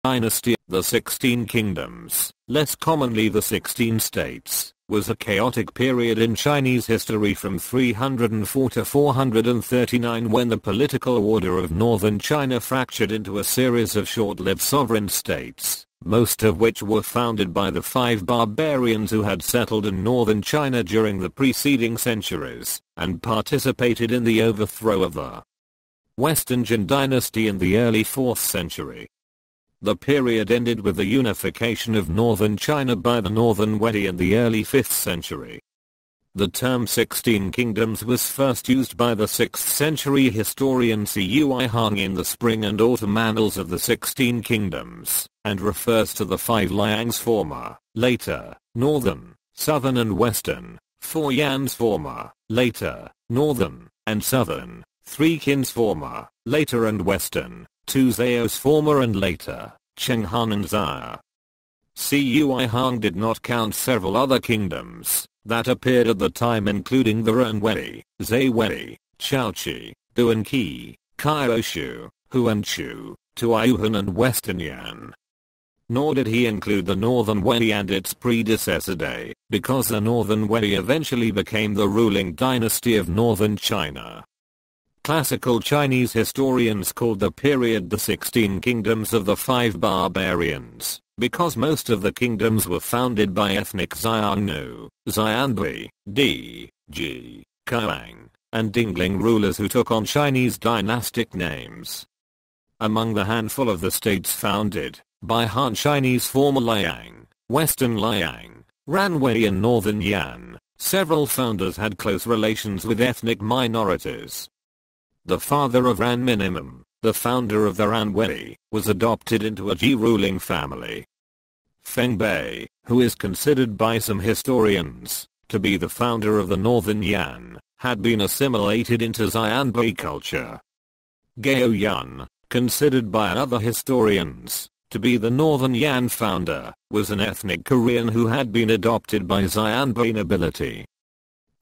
dynasty. The 16 kingdoms, less commonly the 16 states, was a chaotic period in Chinese history from 304 to 439 when the political order of northern China fractured into a series of short-lived sovereign states, most of which were founded by the 5 barbarians who had settled in northern China during the preceding centuries, and participated in the overthrow of the Western Jin dynasty in the early 4th century. The period ended with the unification of northern China by the Northern Wei in the early 5th century. The term 16 kingdoms was first used by the 6th century historian Cui Hong in the Spring and Autumn Annals of the 16 Kingdoms, and refers to the 5 Liangs former, later, northern, southern and western, 4 Yans former, later, northern, and southern, 3 Qins former, later and western, 2 Zhaos former and later, Cheng Han and Xia. Cui Hong did not count several other kingdoms that appeared at the time, including the Ran Wei, Zhai Wei, Chouchi, Duan Qi, Qiao Shu, Huan Chu, Tuyuhun and Western Yan. Nor did he include the Northern Wei and its predecessor Dai, because the Northern Wei eventually became the ruling dynasty of northern China. Classical Chinese historians called the period the 16 kingdoms of the 5 barbarians, because most of the kingdoms were founded by ethnic Xiongnu, Xianbei, Di, Ji, Kuang, and Dingling rulers who took on Chinese dynastic names. Among the handful of the states founded by Han Chinese former Liang, Western Liang, Ran Wei and Northern Yan, several founders had close relations with ethnic minorities. The father of Ran Minimum, the founder of the Ran Wei, was adopted into a Ji ruling family. Feng Bei, who is considered by some historians to be the founder of the Northern Yan, had been assimilated into Xianbei culture. Gao Yun, considered by other historians to be the Northern Yan founder, was an ethnic Korean who had been adopted by Xianbei nobility.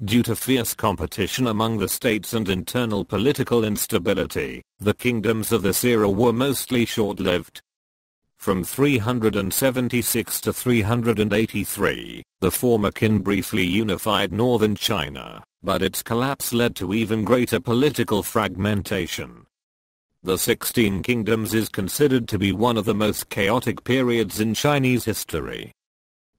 Due to fierce competition among the states and internal political instability, the kingdoms of this era were mostly short-lived. From 376 to 383, the former Qin briefly unified northern China, but its collapse led to even greater political fragmentation. The 16 Kingdoms is considered to be one of the most chaotic periods in Chinese history.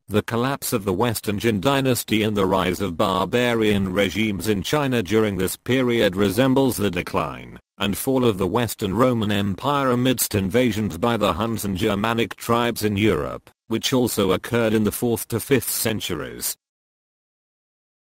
The collapse of the Western Jin dynasty and the rise of barbarian regimes in China during this period resembles the decline and fall of the Western Roman Empire amidst invasions by the Huns and Germanic tribes in Europe, which also occurred in the 4th to 5th centuries.